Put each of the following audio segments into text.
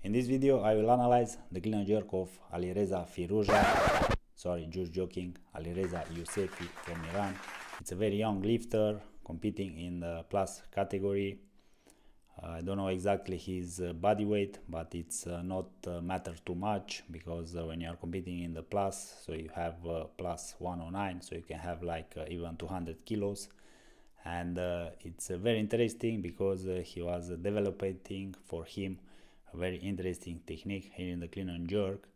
In this video I will analyze the clean and jerk of Alireza just joking, Alireza Yousefi from Iran. It's a very young lifter competing in the plus category. I don't know exactly his body weight, but it's not matter too much, because when you are competing in the plus, so you have plus 109, so you can have like even 200 kilos. And it's very interesting because he was developing for him a very interesting technique here in the clean and jerk,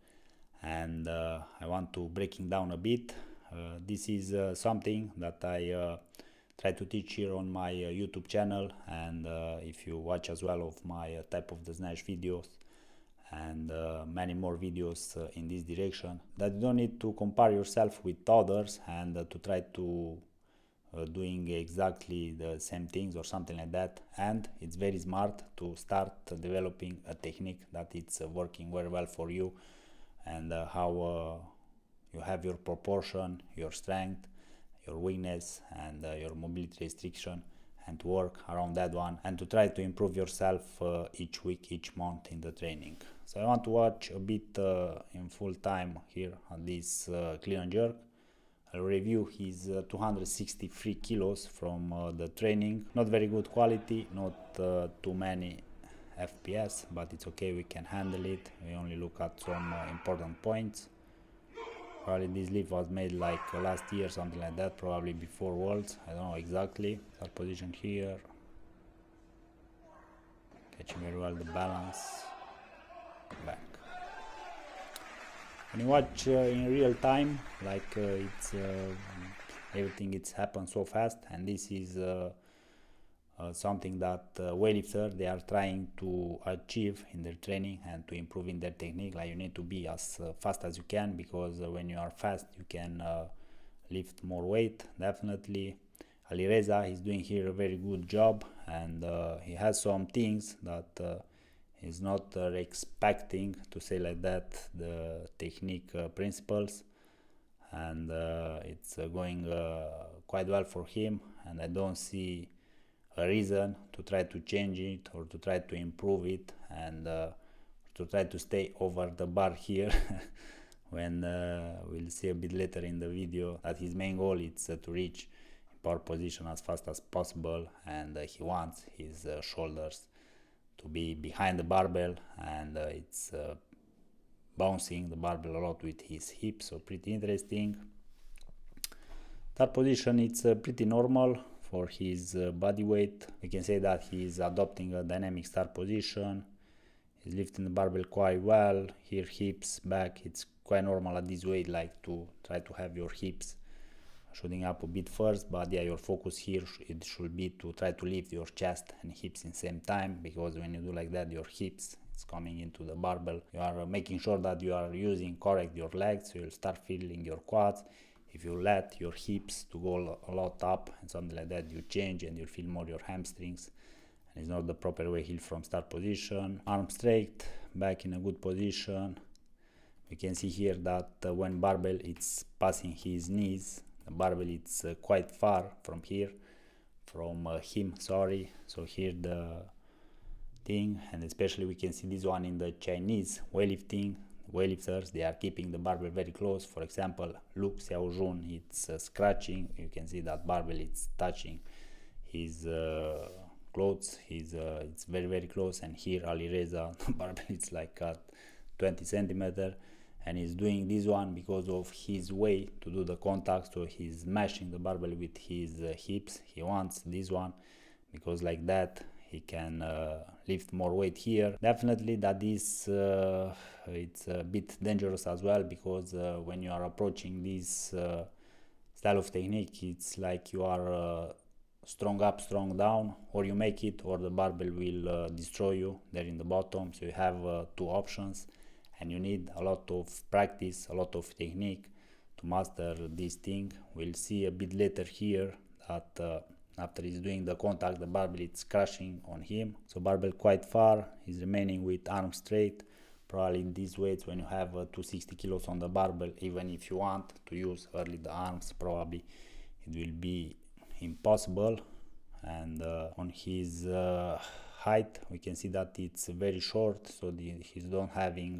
and I want to breaking down a bit. This is something that I try to teach here on my YouTube channel, and if you watch as well of my type of the snatch videos and many more videos in this direction, that you don't need to compare yourself with others and to try to doing exactly the same things or something like that. And it's very smart to start developing a technique that it's working very well for you, and how you have your proportion, your strength, your weakness, and your mobility restriction, and to work around that one and to try to improve yourself each week, each month in the training. So I want to watch a bit in full time here on this clean and jerk. I'll review his 263 kilos from the training. Not very good quality, not too many FPS, but it's okay, we can handle it. We only look at some important points. Probably this lift was made like last year, something like that, probably before Worlds, I don't know exactly. Start position here, catching very well the balance, back. When you watch in real time, like it's everything it's happened so fast, and this is something that weightlifter they are trying to achieve in their training and to improve in their technique. Like you need to be as fast as you can, because when you are fast you can lift more weight. Definitely Alireza is doing here a very good job, and he has some things that he's not expecting, to say like that, the technique principles, and it's going quite well for him, and I don't see a reason to try to change it or to try to improve it, and to try to stay over the bar here when we'll see a bit later in the video that his main goal is to reach power position as fast as possible, and he wants his shoulders to be behind the barbell, and it's bouncing the barbell a lot with his hips, so pretty interesting. That position, it's pretty normal for his body weight. We can say that he is adopting a dynamic start position. He's lifting the barbell quite well. Here hips, back, it's quite normal at this weight, like to try to have your hips shooting up a bit first, but yeah, your focus here it should be to try to lift your chest and hips in the same time, because when you do like that, your hips it's coming into the barbell. You are making sure that you are using correct your legs, so you'll start feeling your quads. If you let your hips to go a lot up and something like that, you change and you feel more your hamstrings, and it's not the proper way. Heel from start position, arm straight, back in a good position. We can see here that when barbell it's passing his knees, the barbell it's quite far from here, from him, sorry. So here the thing, and especially we can see this one in the Chinese weightlifters, they are keeping the barbell very close. For example, Luke Xiaojun, it's scratching, you can see that barbell it's touching his clothes, it's very close. And here Alireza, the barbell it's like at 20 centimeter, and he's doing this one because of his way to do the contact, so he's mashing the barbell with his hips. He wants this one because like that he can lift more weight here. Definitely that is it's a bit dangerous as well, because when you are approaching this style of technique, it's like you are strong up, strong down, or you make it, or the barbell will destroy you there in the bottom. So you have two options, and you need a lot of practice, a lot of technique to master this thing. We'll see a bit later here that after he's doing the contact, the barbell it's crashing on him. So barbell quite far, he's remaining with arm straight. Probably in these weights, when you have 260 kilos on the barbell, even if you want to use early the arms, probably it will be impossible. And on his height, we can see that it's very short, so he's not having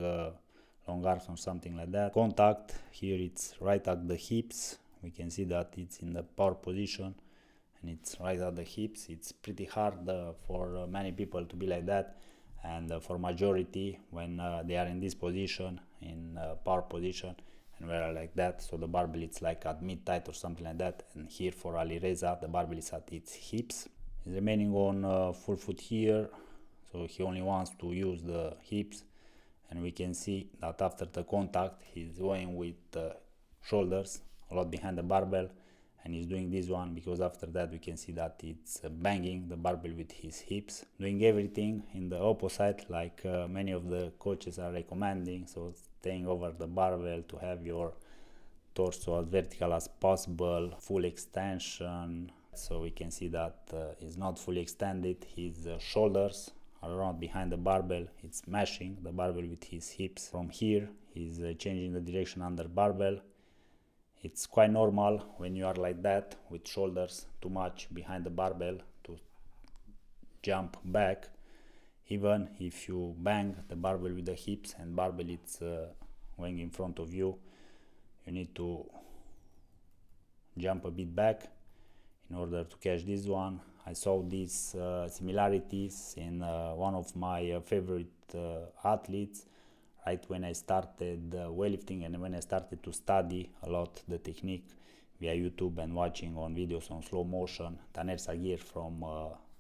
long arms or something like that. Contact, here it's right at the hips, we can see that it's in the power position and it's right at the hips. It's pretty hard for many people to be like that, and for majority when they are in this position, in power position, and we are like that, so the barbell it's like at mid-tight or something like that, and here for Alireza the barbell is at its hips. He's remaining on full foot here, so he only wants to use the hips, and we can see that after the contact he's going with shoulders a lot behind the barbell, and he's doing this one because after that we can see that it's banging the barbell with his hips, doing everything in the opposite like many of the coaches are recommending, so staying over the barbell to have your torso as vertical as possible, full extension. So we can see that he's not fully extended, his shoulders are around behind the barbell, it's mashing the barbell with his hips. From here he's changing the direction under barbell. It's quite normal when you are like that with shoulders too much behind the barbell to jump back. Even if you bang the barbell with the hips and barbell it's going in front of you, you need to jump a bit back in order to catch this one. I saw these similarities in one of my favorite athletes right when I started weightlifting, and when I started to study a lot the technique via YouTube and watching on videos on slow motion, Taner Sagir from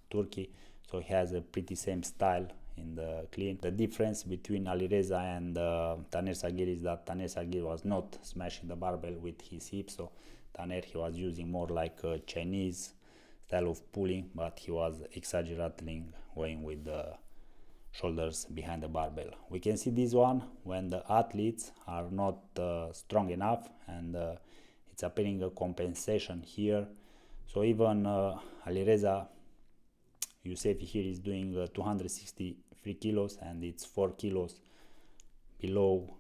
Turkey. So he has a pretty same style in the clean. The difference between Alireza and Taner Sagir is that Taner Sagir was not smashing the barbell with his hips, so Taner he was using more like a Chinese style of pulling, but he was exaggerating going with the shoulders behind the barbell. We can see this one when the athletes are not strong enough, and it's appearing a compensation here. So even Alireza Yousefi here is doing 263 kilos and it's 4 kilos below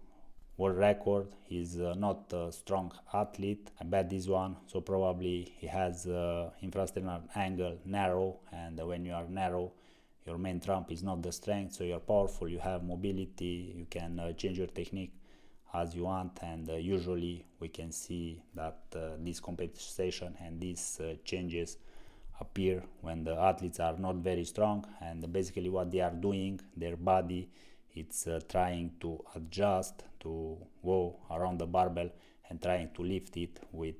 world record. He's not a strong athlete. I bet this one, so probably he has infrasternal angle narrow, and when you are narrow your main trump is not the strength, so you're powerful, you have mobility, you can change your technique as you want, and usually we can see that this compensation and these changes appear when the athletes are not very strong, and basically what they are doing, their body it's trying to adjust to go around the barbell and trying to lift it with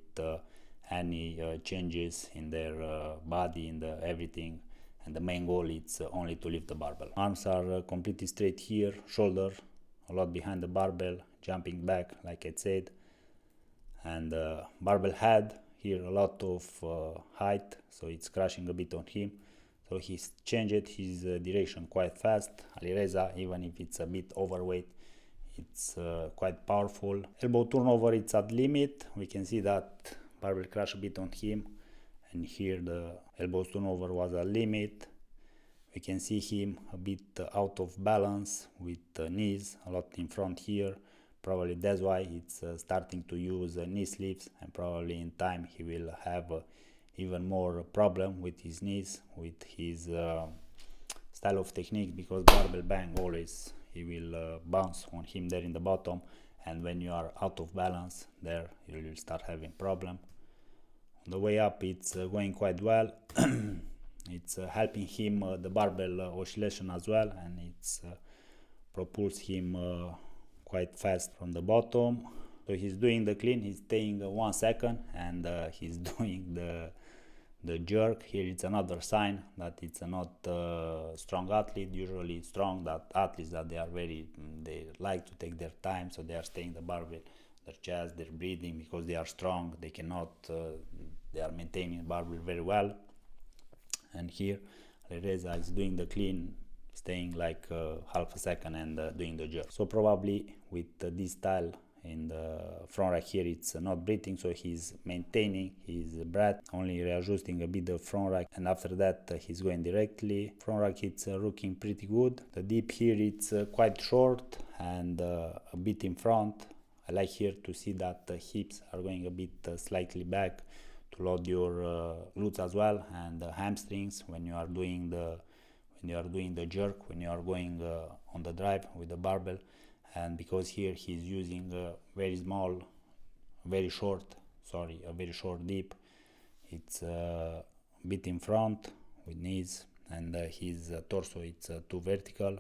any changes in their body, in the everything, and the main goal is only to lift the barbell. Arms are completely straight here, shoulder a lot behind the barbell, jumping back like I said, and barbell head here a lot of height, so it's crashing a bit on him, so he's changed his direction quite fast. Alireza, even if it's a bit overweight, it's quite powerful. Elbow turnover it's at limit, we can see that barbell crash a bit on him, and here the elbow turnover was a limit. We can see him a bit out of balance with knees a lot in front here. Probably that's why it's starting to use knee sleeves, and probably in time he will have even more problem with his knees, with his style of technique, because barbell bang always he will bounce on him there in the bottom, and when you are out of balance there you will start having problem. On the way up it's going quite well. It's helping him the barbell oscillation as well, and it's propulls him quite fast from the bottom. So he's doing the clean, he's staying 1 second, and he's doing the jerk. Here it's another sign that it's not strong athlete. Usually strong that athletes that they like to take their time, so they are staying the barbell, their chest, their breathing, because they are strong, they cannot they are maintaining the barbell very well. And here Alireza is doing the clean, staying like half a second and doing the jerk. So probably with this style in the front rack here it's not breathing, so he's maintaining his breath, only readjusting a bit the front rack, and after that he's going directly. Front rack it's looking pretty good. The dip here it's quite short and a bit in front. I like here to see that the hips are going a bit slightly back to load your glutes as well, and the hamstrings when you are doing when you are doing the jerk, when you are going on the drive with the barbell. And because here he's using a very short dip, it's a bit in front with knees, and his torso it's too vertical.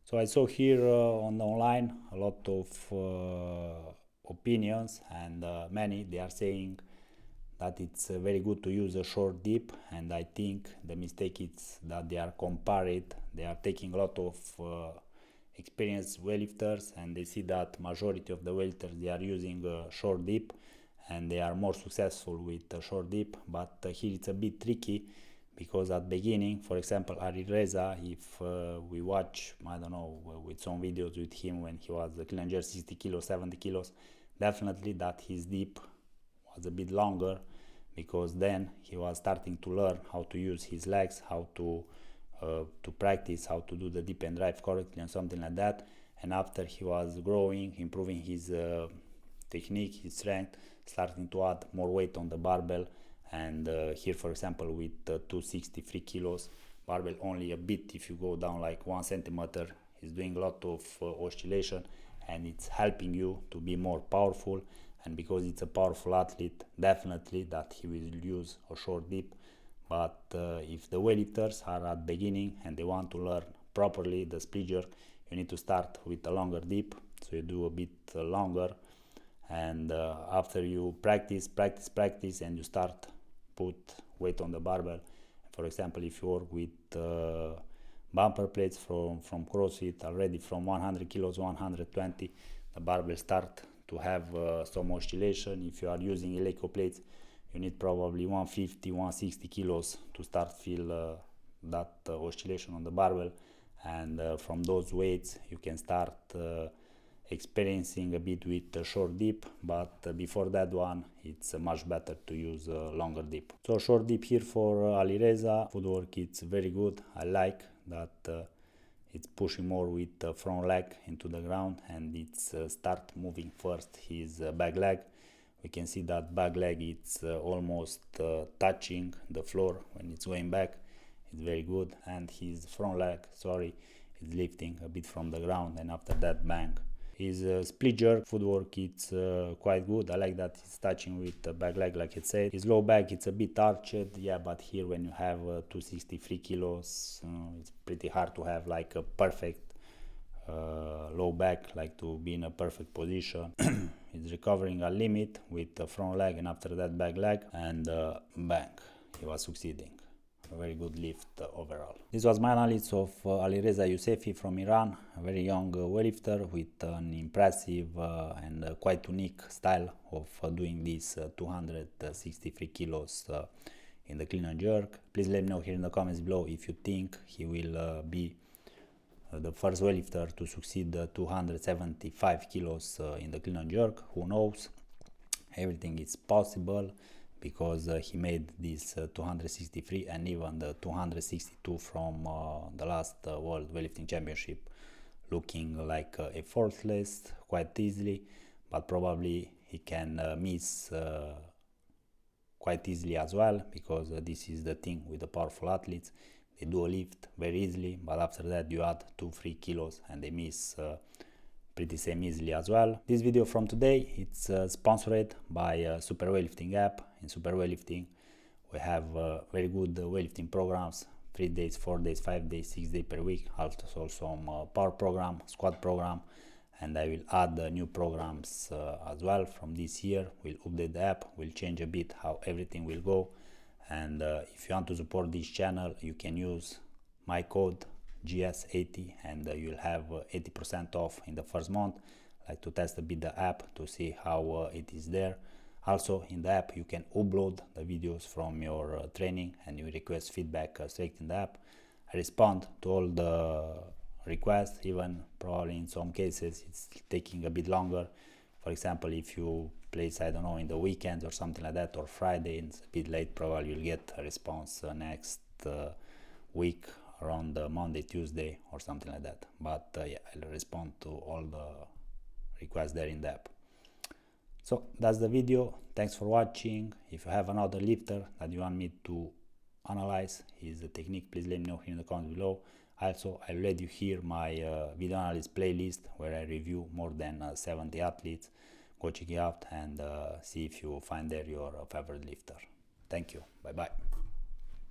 So I saw here on the online a lot of opinions, and many they are saying that it's very good to use a short dip, and I think the mistake is that they are taking a lot of experienced weightlifters, and they see that majority of the weightlifters they are using a short dip and they are more successful with a short dip. But here it's a bit tricky, because at beginning, for example, Alireza, if we watch, I don't know, with some videos with him when he was a clean and jerk 60 kilos, 70 kilos, definitely that his dip was a bit longer, because then he was starting to learn how to use his legs, how to practice how to do the dip and drive correctly and something like that. And after he was growing, improving his technique, his strength, starting to add more weight on the barbell. And here, for example, with 263 kilos barbell, only a bit, if you go down like 1 centimeter, he's doing a lot of oscillation, and it's helping you to be more powerful. And because it's a powerful athlete, definitely that he will use a short dip. But if the weightlifters are at beginning and they want to learn properly the split jerk, you need to start with a longer dip, so you do a bit longer, and after you practice and you start put weight on the barbell. For example, if you work with bumper plates from CrossFit already from 100 kilos 120, the barbell start to have some oscillation. If you are using helico plates, you need probably 150 160 kilos to start feel that oscillation on the barbell, and from those weights you can start experiencing a bit with a short dip. But before that one, it's much better to use a longer dip. So short dip here for Alireza. Footwork, it's very good. I like that it's pushing more with the front leg into the ground, and it's start moving first his back leg. We can see that back leg, it's almost touching the floor when it's going back. It's very good. And his front leg, is lifting a bit from the ground, and after that, bang. His split jerk footwork, it's quite good. I like that he's touching with the back leg, like it said. His low back, it's a bit arched, yeah, but here when you have 263 kilos, it's pretty hard to have like a perfect low back, like to be in a perfect position. He's recovering a limit with the front leg, and after that back leg, and bang, he was succeeding. A very good lift overall. This was my analysis of Alireza Yousefi from Iran, a very young weightlifter with an impressive and quite unique style of doing this 263 kilos in the clean and jerk. Please let me know here in the comments below if you think he will be the first weightlifter to succeed 275 kilos in the clean and jerk. Who knows? Everything is possible, because he made this 263 and even the 262 from the last World Weightlifting Championship looking like effortless quite easily, but probably he can miss quite easily as well, because this is the thing with the powerful athletes. They do a lift very easily, but after that you add 2-3 kilos and they miss pretty same easily as well. This video from today, it's sponsored by Super Weightlifting App. In Super Weightlifting we have very good weightlifting programs, 3 days, 4 days, 5 days, 6 days per week, also some power program, squat program, and I will add new programs as well from this year. We'll update the app, we'll change a bit how everything will go, and if you want to support this channel, you can use my code GS80 and you'll have 80% off in the first month, like to test a bit the app to see how it is there. Also in the app you can upload the videos from your training and you request feedback straight in the app. I respond to all the requests, even probably in some cases it's taking a bit longer. For example, if you place, I don't know, in the weekends or something like that, or Friday, it's a bit late, probably you'll get a response next week around Monday, Tuesday or something like that. But yeah, I'll respond to all the requests there in the app. So that's the video. Thanks for watching. If you have another lifter that you want me to analyze his technique, please let me know here in the comments below. Also, I'll let you hear my video analysis playlist where I review more than 70 athletes. Go check it out and see if you find there your favorite lifter. Thank you. Bye bye.